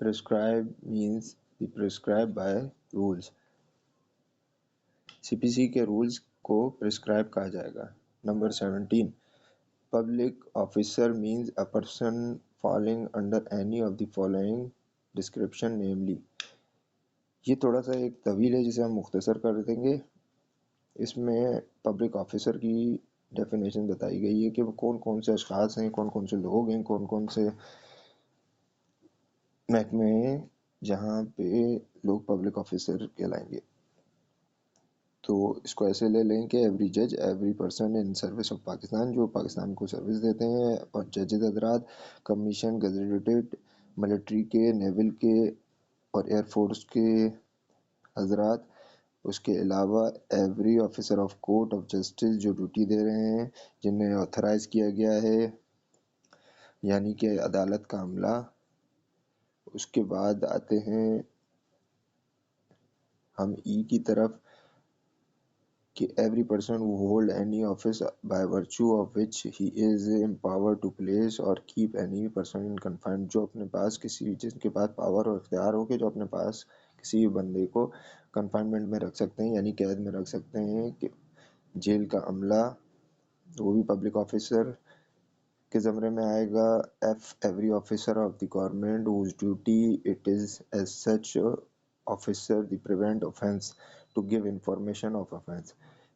Prescribe means the prescribed by rules. CPC کے rules کو prescribe کہا جائے گا. Number 17. Public officer means a person falling under any of the following description, namely. یہ تھوڑا سا ایک طویل ہے جسے ہم مختصر کر دیں گے. اس میں پبلک آفیسر کی ڈیفینیشن بتائی گئی ہے کہ وہ کون کون سے اشخاص ہیں، کون کون سے لوگ ہیں، کون کون سے محکمے ہیں جہاں پہ لوگ پبلک آفیسر کہلائیں گے. تو اس کو ایسے لے لیں کہ ایوری جج، every person in service of Pakistan, جو پاکستان کو سروس دیتے ہیں، اور ججز حضرات، کمیشن گزیٹڈ، ملٹری کے، نیول کے اور ایئر فورس کے حضرات. اس کے علاوہ every officer of court of justice جو ڈیوٹی دے رہے ہیں، جنہیں آتھرائز کیا گیا ہے، یعنی کہ عدالت کا عملہ. اس کے بعد آتے ہیں ہم ای کی طرف کہ every person who hold any office by virtue of which he is empowered to place or keep any person in confinement، جو اپنے پاس جس کے پاس پاور اور اختیار ہو کہ جو اپنے پاس کسی بھی بندے کو کنفائنمنٹ میں رکھ سکتے ہیں، یعنی قید میں رکھ سکتے ہیں. کہ جیل کا عملہ وہ بھی پبلک آفیسر کے زمرے میں آئے گا. Every officer of the government whose duty it is as such officer the prevent offense to give information of offense،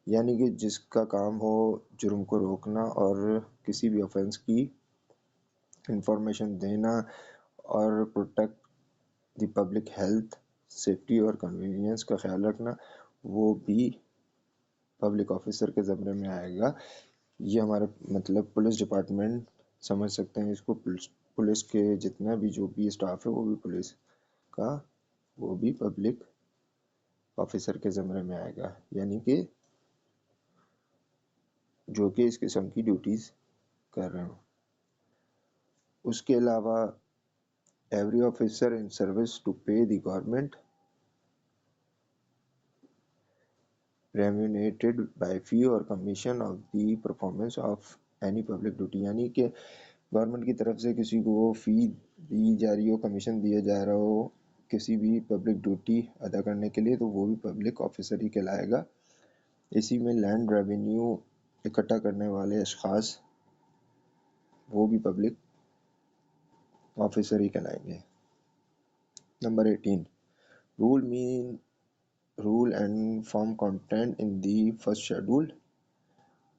یعنی کہ جس کا کام ہو جرم کو روکنا اور کسی بھی offense کی انفارمیشن دینا اور protect the public health, safety اور کنوینئنس کا خیال رکھنا، وہ بھی پبلک آفیسر کے زمرے میں آئے گا. یہ ہمارا مطلب پولیس ڈپارٹمنٹ سمجھ سکتے ہیں اس کو. پولیس کے جتنا بھی جو بھی اسٹاف ہے وہ بھی پولیس کا، وہ بھی پبلک آفیسر کے زمرے میں آئے گا، یعنی کہ جو کہ اس قسم کی ڈیوٹیز کر رہے ہوں. اس کے علاوہ every officer in service to pay the government remunerated by fee or commission of the performance of any public duty, یعنی کہ گورنمنٹ کی طرف سے کسی کو فی دی جا رہی ہو، کمیشن دیا جا رہا ہو کسی بھی پبلک ڈیوٹی ادا کرنے کے لیے، تو وہ بھی پبلک آفیسر ہی کہلائے گا. اسی میں لینڈ ریونیو اکٹھا کرنے والے اشخاص وہ بھی پبلک آفیسر ہی کہلائیں گے. Number 18. Rule and form contained in the first schedule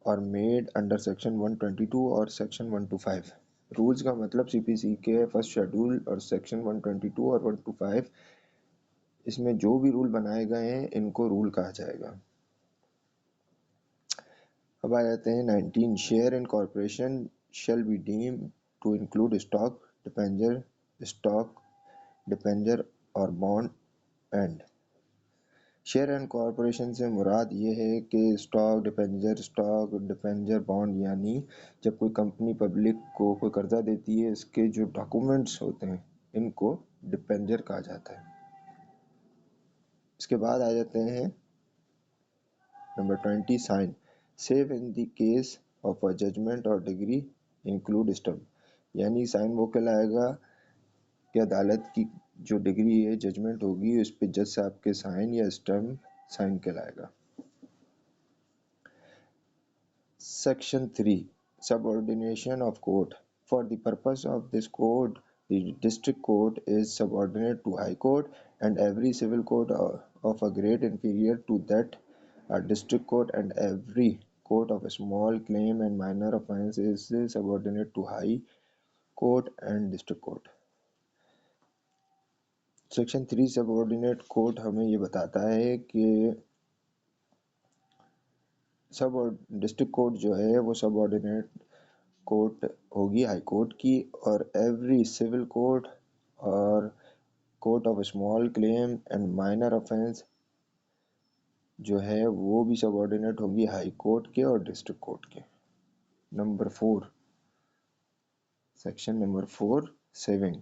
are made under section 122 اور section 125. رولز کا مطلب سی پی سی کے فرسٹ شیڈول اور سیکشن 122 اور 125، اس میں جو بھی رول بنائے گئے ہیں ان کو رول کہا جائے گا. اب آ جاتے ہیں 19. Share in corporation shall be deem to include stock debenture or bond and. Share and corporation سے مراد یہ ہے کہ اسٹاک ڈپینجر بانڈ، یعنی جب کوئی کمپنی پبلک کو کوئی قرضہ دیتی ہے، اس کے جو ڈاکومنٹس ہوتے ہیں ان کو ڈپینجر کہا جاتا ہے. اس کے بعد آ جاتے ہیں number 20. Sign save in the case of a judgment اور ڈگری انکلوڈ اسٹمپ، یعنی سائن وہ کہلائے گا کہ عدالت کی جو ڈگری ہے، ججمنٹ ہوگی، اس پہ جج صاحب کے سائن یا اسٹمپ سائن کہلائے گا. Section 3. Subordination of court. For the purpose of this code the district court is subordinate to high court and every civil court of a grade inferior to that district court and every court of a small claim and minor offense is subordinate to high court and district court. Section 3 subordinate court ہمیں یہ بتاتا ہے کہ district court جو ہے وہ سب ordinate court ہوگی high court کی، اور ایوری سول کورٹ اور court of small claim and minor offence جو ہے وہ بھی سب آرڈینیٹ ہوگی ہائی کورٹ کے اور ڈسٹرکٹ کورٹ کے. Number 4. Section number 4. Saving.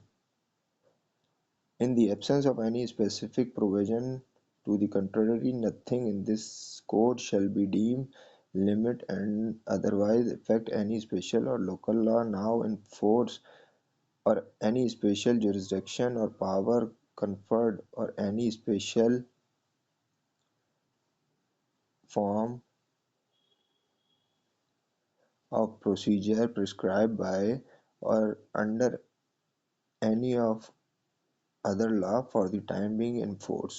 In the absence of any specific provision to the contrary, nothing in this code shall be deemed, limit, and otherwise affect any special or local law now in force or any special jurisdiction or power conferred or any special form of procedure prescribed by or under any of other law for the time being in force.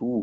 2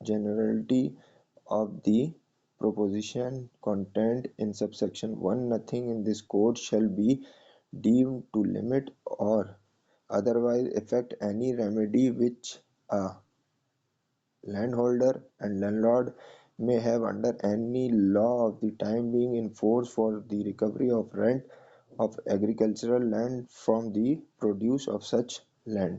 generality of the proposition contained in subsection 1, nothing in this code shall be deemed to limit or otherwise affect any remedy which a landholder and landlord may have under any law of the time being in force for the recovery of rent of agricultural land from the produce of such land।